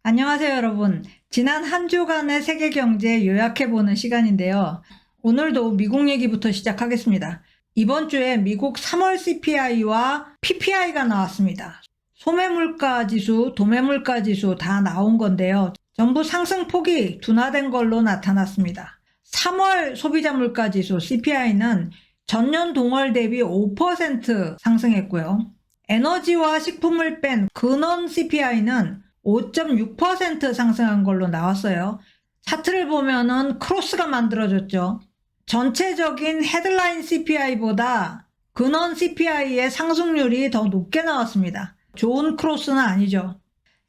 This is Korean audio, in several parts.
안녕하세요, 여러분. 지난 한 주간의 세계 경제 요약해보는 시간인데요. 오늘도 미국 얘기부터 시작하겠습니다. 이번 주에 미국 3월 CPI와 PPI가 나왔습니다. 소매물가 지수, 도매물가 지수 다 나온 건데요. 전부 상승폭이 둔화된 걸로 나타났습니다. 3월 소비자 물가 지수 CPI는 전년 동월 대비 5% 상승했고요. 에너지와 식품을 뺀 근원 CPI는 5.6% 상승한 걸로 나왔어요. 차트를 보면은 크로스가 만들어졌죠. 전체적인 헤드라인 CPI보다 근원 CPI의 상승률이 더 높게 나왔습니다. 좋은 크로스는 아니죠.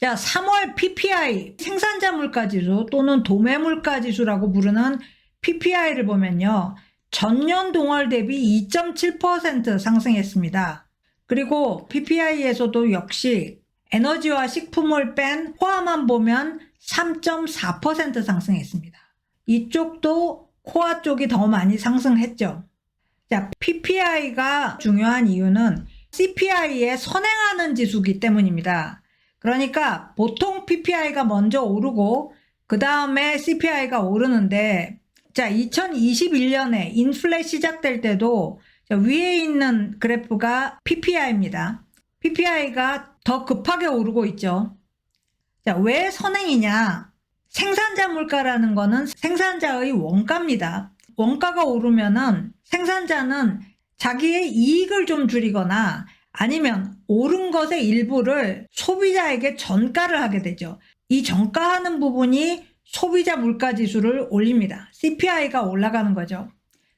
자, 3월 PPI, 생산자 물가지수 또는 도매 물가지수라고 부르는 PPI를 보면요. 전년 동월 대비 2.7% 상승했습니다. 그리고 PPI에서도 역시 에너지와 식품을 뺀 코아만 보면 3.4% 상승했습니다. 이쪽도 코아 쪽이 더 많이 상승했죠. 자, PPI가 중요한 이유는 CPI에 선행하는 지수이기 때문입니다. 그러니까 보통 PPI가 먼저 오르고 그 다음에 CPI가 오르는데, 자, 2021년에 인플레 시작될 때도 위에 있는 그래프가 PPI입니다. PPI가 더 급하게 오르고 있죠. 자, 왜 선행이냐? 생산자 물가라는 거는 생산자의 원가입니다. 원가가 오르면은 생산자는 자기의 이익을 좀 줄이거나 아니면 오른 것의 일부를 소비자에게 전가를 하게 되죠. 이 전가하는 부분이 소비자 물가 지수를 올립니다. CPI가 올라가는 거죠.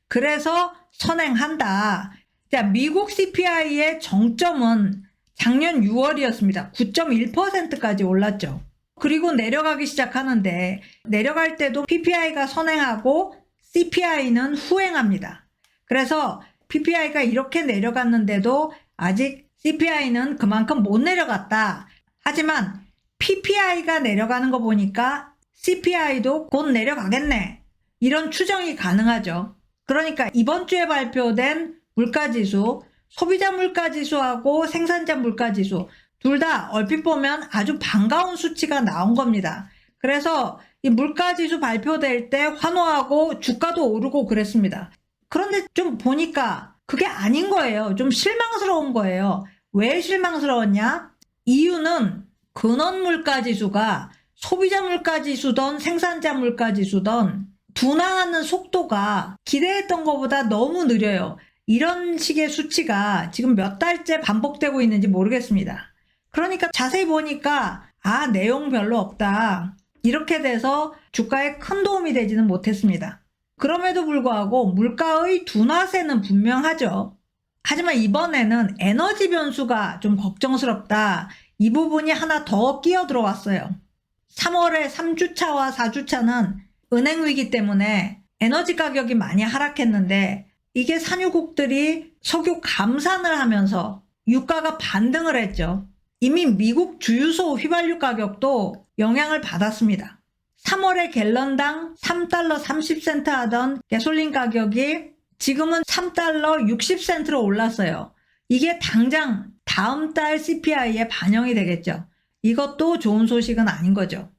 그래서 선행한다. 자, 미국 CPI의 정점은 작년 6월이었습니다. 9.1%까지 올랐죠. 그리고 내려가기 시작하는데 내려갈 때도 PPI가 선행하고 CPI는 후행합니다. 그래서 PPI가 이렇게 내려갔는데도 아직 CPI는 그만큼 못 내려갔다. 하지만 PPI가 내려가는 거 보니까 CPI도 곧 내려가겠네. 이런 추정이 가능하죠. 그러니까 이번 주에 발표된 물가지수, 소비자 물가지수하고 생산자 물가지수 둘 다 얼핏 보면 아주 반가운 수치가 나온 겁니다. 그래서 이 물가지수 발표될 때 환호하고 주가도 오르고 그랬습니다. 그런데 좀 보니까 그게 아닌 거예요. 좀 실망스러운 거예요. 왜 실망스러웠냐? 이유는 근원 물가지수가 소비자 물가지수든 생산자 물가지수든 둔화하는 속도가 기대했던 것보다 너무 느려요. 이런 식의 수치가 지금 몇 달째 반복되고 있는지 모르겠습니다. 그러니까 자세히 보니까 내용 별로 없다. 이렇게 돼서 주가에 큰 도움이 되지는 못했습니다. 그럼에도 불구하고 물가의 둔화세는 분명하죠. 하지만 이번에는 에너지 변수가 좀 걱정스럽다. 이 부분이 하나 더 끼어 들어왔어요. 3월에 3주차와 4주차는 은행 위기 때문에 에너지 가격이 많이 하락했는데 이게 산유국들이 석유 감산을 하면서 유가가 반등을 했죠. 이미 미국 주유소 휘발유 가격도 영향을 받았습니다. 3월에 갤런당 3달러 30센트 하던 가솔린 가격이 지금은 3달러 60센트로 올랐어요. 이게 당장 다음 달 CPI에 반영이 되겠죠. 이것도 좋은 소식은 아닌 거죠.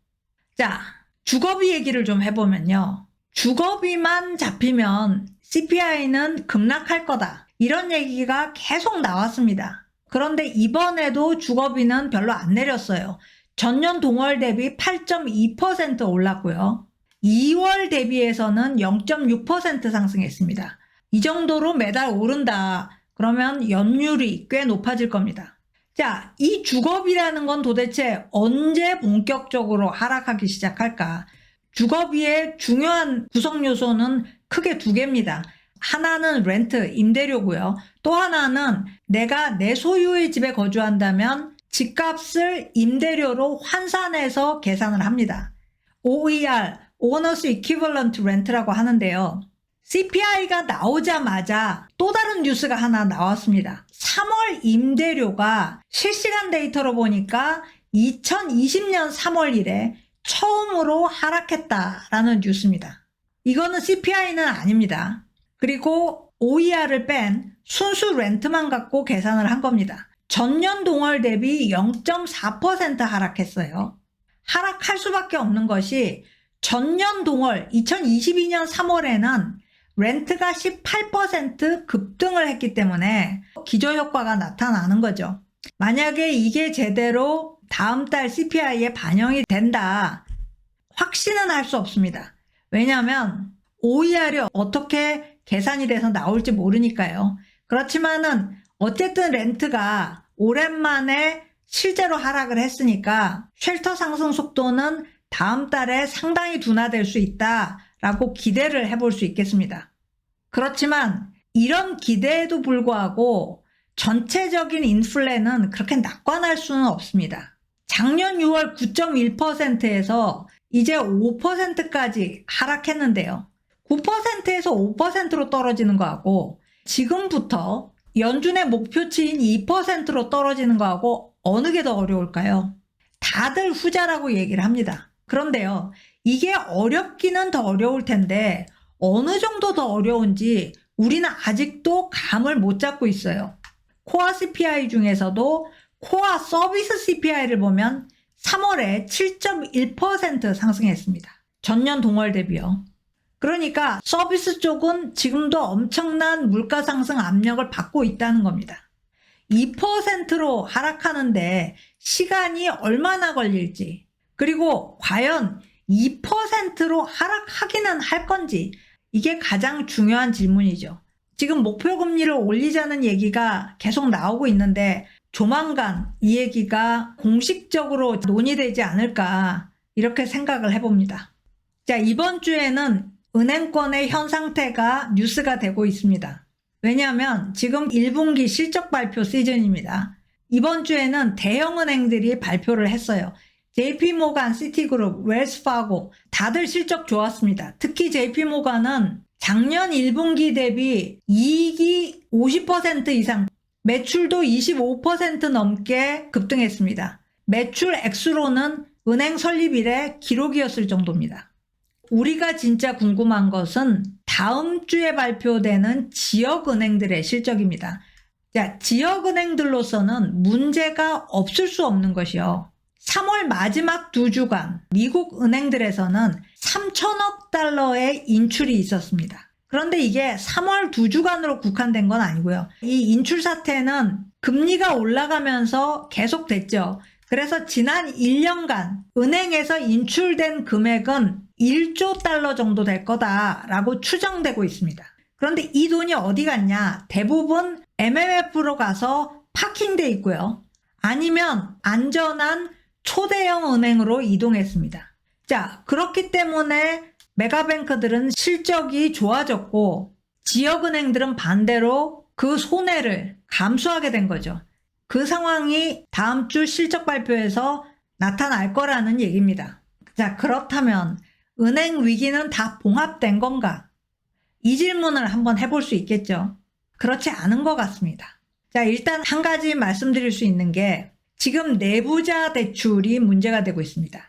자, 주거비 얘기를 좀 해보면요. 주거비만 잡히면 CPI는 급락할 거다. 이런 얘기가 계속 나왔습니다. 그런데 이번에도 주거비는 별로 안 내렸어요. 전년 동월 대비 8.2% 올랐고요. 2월 대비해서는 0.6% 상승했습니다. 이 정도로 매달 오른다. 그러면 연율이 꽤 높아질 겁니다. 자, 이 주거비라는 건 도대체 언제 본격적으로 하락하기 시작할까? 주거비의 중요한 구성 요소는 크게 두 개입니다. 하나는 렌트, 임대료고요. 또 하나는 내가 내 소유의 집에 거주한다면 집값을 임대료로 환산해서 계산을 합니다. OER, Owners Equivalent Rent라고 하는데요. CPI가 나오자마자 또 다른 뉴스가 하나 나왔습니다. 3월 임대료가 실시간 데이터로 보니까 2020년 3월 이래 처음으로 하락했다라는 뉴스입니다. 이거는 CPI는 아닙니다. 그리고 OER을 뺀 순수 렌트만 갖고 계산을 한 겁니다. 전년 동월 대비 0.4% 하락했어요. 하락할 수밖에 없는 것이 전년 동월 2022년 3월에는 렌트가 18% 급등을 했기 때문에 기저효과가 나타나는 거죠. 만약에 이게 제대로 다음 달 CPI에 반영이 된다, 확신은 할 수 없습니다. 왜냐하면 OER이 어떻게 계산이 돼서 나올지 모르니까요. 그렇지만은 어쨌든 렌트가 오랜만에 실제로 하락을 했으니까 쉘터 상승 속도는 다음 달에 상당히 둔화될 수 있다라고 기대를 해볼 수 있겠습니다. 그렇지만 이런 기대에도 불구하고 전체적인 인플레는 그렇게 낙관할 수는 없습니다. 작년 6월 9.1%에서 이제 5%까지 하락했는데요. 9%에서 5%로 떨어지는 거하고 지금부터 연준의 목표치인 2%로 떨어지는 거하고 어느 게 더 어려울까요? 다들 후자라고 얘기를 합니다. 그런데요, 이게 어렵기는 더 어려울 텐데 어느 정도 더 어려운지 우리는 아직도 감을 못 잡고 있어요. 코어 CPI 중에서도 코어 서비스 CPI를 보면 3월에 7.1% 상승했습니다. 전년 동월 대비요. 그러니까 서비스 쪽은 지금도 엄청난 물가 상승 압력을 받고 있다는 겁니다. 2%로 하락하는데 시간이 얼마나 걸릴지, 그리고 과연 2%로 하락하기는 할 건지, 이게 가장 중요한 질문이죠. 지금 목표 금리를 올리자는 얘기가 계속 나오고 있는데 조만간 이 얘기가 공식적으로 논의되지 않을까 이렇게 생각을 해봅니다. 자, 이번 주에는 은행권의 현 상태가 뉴스가 되고 있습니다. 왜냐하면 지금 1분기 실적 발표 시즌입니다. 이번 주에는 대형 은행들이 발표를 했어요. JP모간, 시티그룹, 웰스파고 다들 실적 좋았습니다. 특히 JP모간은 작년 1분기 대비 이익이 50% 이상, 매출도 25% 넘게 급등했습니다. 매출 액수로는 은행 설립 이래 기록이었을 정도입니다. 우리가 진짜 궁금한 것은 다음 주에 발표되는 지역은행들의 실적입니다. 자, 지역은행들로서는 문제가 없을 수 없는 것이요. 3월 마지막 2주간 미국 은행들에서는 3천억 달러의 인출이 있었습니다. 그런데 이게 3월 2주간으로 국한된 건 아니고요. 이 인출 사태는 금리가 올라가면서 계속됐죠. 그래서 지난 1년간 은행에서 인출된 금액은 1조 달러 정도 될 거다라고 추정되고 있습니다. 그런데 이 돈이 어디 갔냐? 대부분 MMF로 가서 파킹돼 있고요. 아니면 안전한 초대형 은행으로 이동했습니다. 자, 그렇기 때문에 메가뱅크들은 실적이 좋아졌고 지역은행들은 반대로 그 손해를 감수하게 된 거죠. 그 상황이 다음 주 실적 발표에서 나타날 거라는 얘기입니다. 자, 그렇다면 은행 위기는 다 봉합된 건가? 이 질문을 한번 해볼 수 있겠죠. 그렇지 않은 것 같습니다. 자, 일단 한 가지 말씀드릴 수 있는 게 지금 내부자 대출이 문제가 되고 있습니다.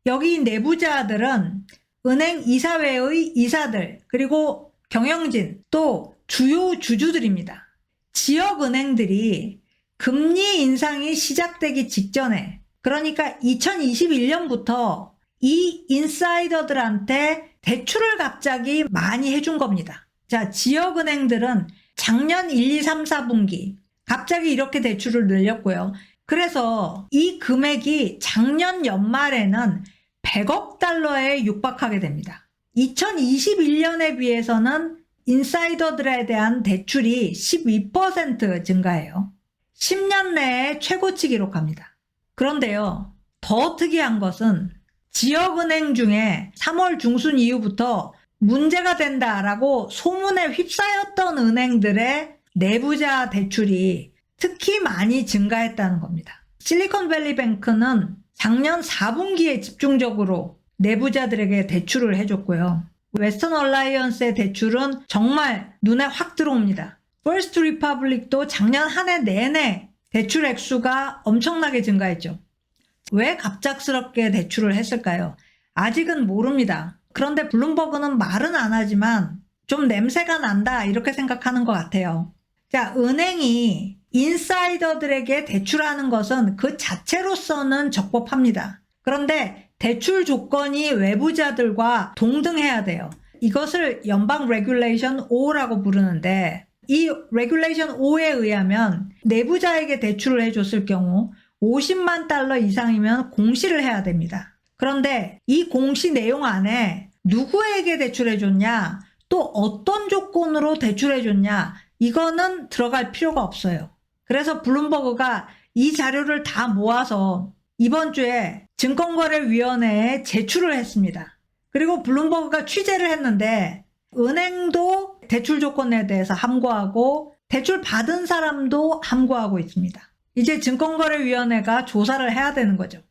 여기 내부자들은 은행 이사회의 이사들, 그리고 경영진, 또 주요 주주들입니다. 지역은행들이 금리 인상이 시작되기 직전에, 그러니까 2021년부터 이 인사이더들한테 대출을 갑자기 많이 해준 겁니다. 자, 지역은행들은 작년 1, 2, 3, 4분기 갑자기 이렇게 대출을 늘렸고요. 그래서 이 금액이 작년 연말에는 100억 달러에 육박하게 됩니다. 2021년에 비해서는 인사이더들에 대한 대출이 12% 증가해요. 10년 내에 최고치 기록합니다. 그런데요, 더 특이한 것은 지역은행 중에 3월 중순 이후부터 문제가 된다라고 소문에 휩싸였던 은행들의 내부자 대출이 특히 많이 증가했다는 겁니다. 실리콘밸리뱅크는 작년 4분기에 집중적으로 내부자들에게 대출을 해줬고요. 웨스턴 얼라이언스의 대출은 정말 눈에 확 들어옵니다. 퍼스트 리퍼블릭도 작년 한 해 내내 대출 액수가 엄청나게 증가했죠. 왜 갑작스럽게 대출을 했을까요? 아직은 모릅니다. 그런데 블룸버그는 말은 안 하지만 좀 냄새가 난다 이렇게 생각하는 것 같아요. 자, 은행이 인사이더들에게 대출하는 것은 그 자체로서는 적법합니다. 그런데 대출 조건이 외부자들과 동등해야 돼요. 이것을 연방 레귤레이션 5라고 부르는데 이 레귤레이션 5에 의하면 내부자에게 대출을 해줬을 경우 50만 달러 이상이면 공시를 해야 됩니다. 그런데 이 공시 내용 안에 누구에게 대출해줬냐, 또 어떤 조건으로 대출해줬냐, 이거는 들어갈 필요가 없어요. 그래서 블룸버그가 이 자료를 다 모아서 이번 주에 증권거래위원회에 제출을 했습니다. 그리고 블룸버그가 취재를 했는데 은행도 대출 조건에 대해서 함구하고 대출 받은 사람도 함구하고 있습니다. 이제 증권거래위원회가 조사를 해야 되는 거죠.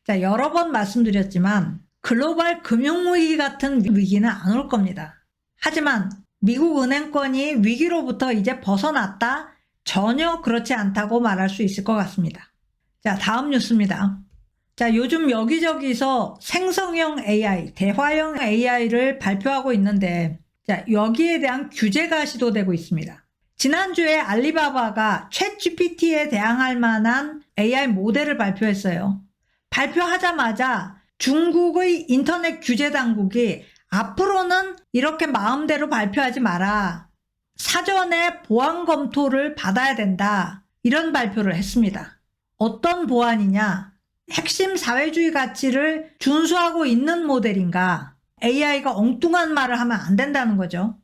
자, 여러 번 말씀드렸지만 글로벌 금융위기 같은 위기는 안 올 겁니다. 하지만 미국 은행권이 위기로부터 이제 벗어났다? 전혀 그렇지 않다고 말할 수 있을 것 같습니다. 자, 다음 뉴스입니다. 자, 요즘 여기저기서 생성형 AI, 대화형 AI를 발표하고 있는데, 자, 여기에 대한 규제가 시도되고 있습니다. 지난주에 알리바바가 챗GPT에 대항할 만한 AI 모델을 발표했어요. 발표하자마자 중국의 인터넷 규제 당국이 앞으로는 이렇게 마음대로 발표하지 마라. 사전에 보안 검토를 받아야 된다. 이런 발표를 했습니다. 어떤 보안이냐? 핵심 사회주의 가치를 준수하고 있는 모델인가? AI가 엉뚱한 말을 하면 안 된다는 거죠.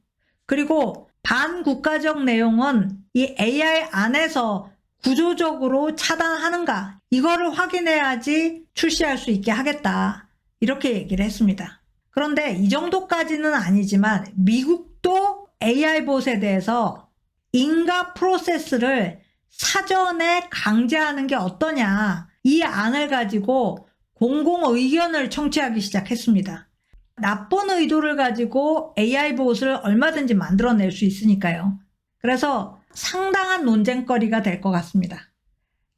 그리고 반국가적 내용은 이 AI 안에서 구조적으로 차단하는가? 이거를 확인해야지 출시할 수 있게 하겠다. 이렇게 얘기를 했습니다. 그런데 이 정도까지는 아니지만 미국도 AI 봇에 대해서 인가 프로세스를 사전에 강제하는 게 어떠냐, 이 안을 가지고 공공 의견을 청취하기 시작했습니다. 나쁜 의도를 가지고 AI 봇을 얼마든지 만들어낼 수 있으니까요. 그래서 상당한 논쟁거리가 될 것 같습니다.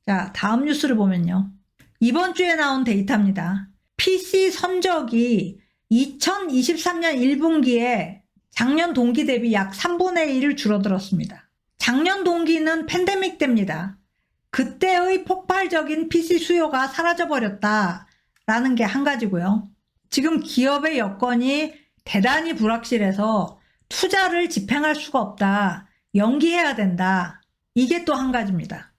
자, 다음 뉴스를 보면요. 이번 주에 나온 데이터입니다. PC 선적이 2023년 1분기에 작년 동기 대비 약 3분의 1을 줄어들었습니다. 작년 동기는 팬데믹 때입니다. 그때의 폭발적인 PC 수요가 사라져버렸다라는 게 한 가지고요. 지금 기업의 여건이 대단히 불확실해서 투자를 집행할 수가 없다. 연기해야 된다. 이게 또 한 가지입니다.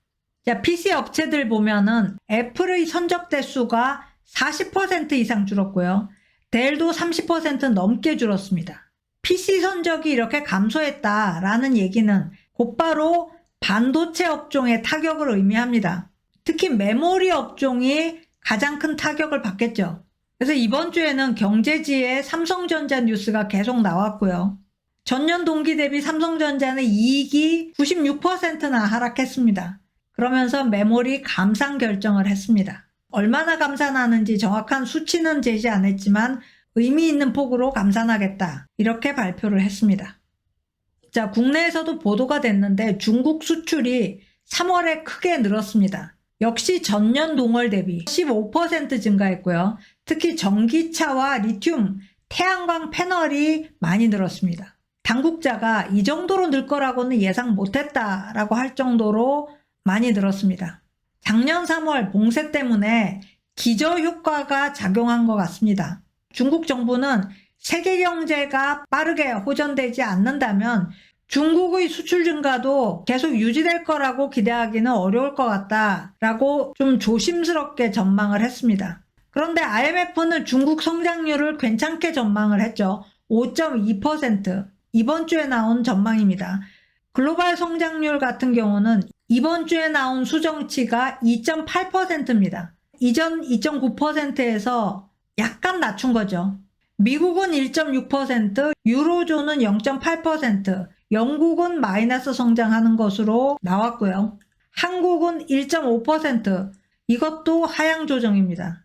자, PC 업체들 보면은 애플의 선적 대수가 40% 이상 줄었고요. 델도 30% 넘게 줄었습니다. PC 선적이 이렇게 감소했다라는 얘기는 곧바로 반도체 업종의 타격을 의미합니다. 특히 메모리 업종이 가장 큰 타격을 받겠죠. 그래서 이번 주에는 경제지의 삼성전자 뉴스가 계속 나왔고요. 전년 동기 대비 삼성전자는 이익이 96%나 하락했습니다. 그러면서 메모리 감산 결정을 했습니다. 얼마나 감산하는지 정확한 수치는 제시 안 했지만 의미 있는 폭으로 감산하겠다. 이렇게 발표를 했습니다. 자, 국내에서도 보도가 됐는데 중국 수출이 3월에 크게 늘었습니다. 역시 전년 동월 대비 15% 증가했고요. 특히 전기차와 리튬, 태양광 패널이 많이 늘었습니다. 당국자가 이 정도로 늘 거라고는 예상 못했다라고 할 정도로 많이 늘었습니다. 작년 3월 봉쇄 때문에 기저효과가 작용한 것 같습니다. 중국 정부는 세계 경제가 빠르게 호전되지 않는다면 중국의 수출 증가도 계속 유지될 거라고 기대하기는 어려울 것 같다라고 좀 조심스럽게 전망을 했습니다. 그런데 IMF는 중국 성장률을 괜찮게 전망을 했죠. 5.2%. 이번 주에 나온 전망입니다. 글로벌 성장률 같은 경우는 이번 주에 나온 수정치가 2.8%입니다. 이전 2.9%에서 약간 낮춘 거죠. 미국은 1.6%, 유로존은 0.8%, 영국은 마이너스 성장하는 것으로 나왔고요. 한국은 1.5%, 이것도 하향 조정입니다.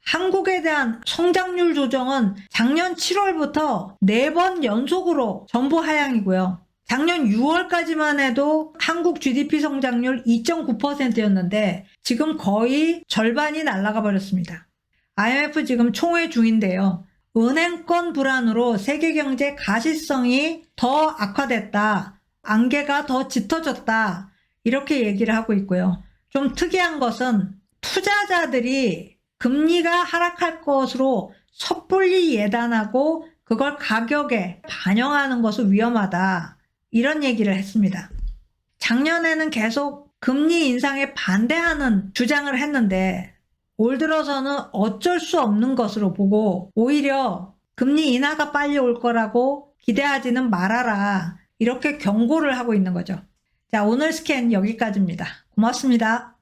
한국에 대한 성장률 조정은 작년 7월부터 4번 연속으로 전부 하향이고요. 작년 6월까지만 해도 한국 GDP 성장률 2.9%였는데 지금 거의 절반이 날아가 버렸습니다. IMF 지금 총회 중인데요. 은행권 불안으로 세계 경제 가시성이 더 악화됐다. 안개가 더 짙어졌다. 이렇게 얘기를 하고 있고요. 좀 특이한 것은 투자자들이 금리가 하락할 것으로 섣불리 예단하고 그걸 가격에 반영하는 것은 위험하다. 이런 얘기를 했습니다. 작년에는 계속 금리 인상에 반대하는 주장을 했는데 올 들어서는 어쩔 수 없는 것으로 보고 오히려 금리 인하가 빨리 올 거라고 기대하지는 말아라. 이렇게 경고를 하고 있는 거죠. 자, 오늘 스캔 여기까지입니다. 고맙습니다.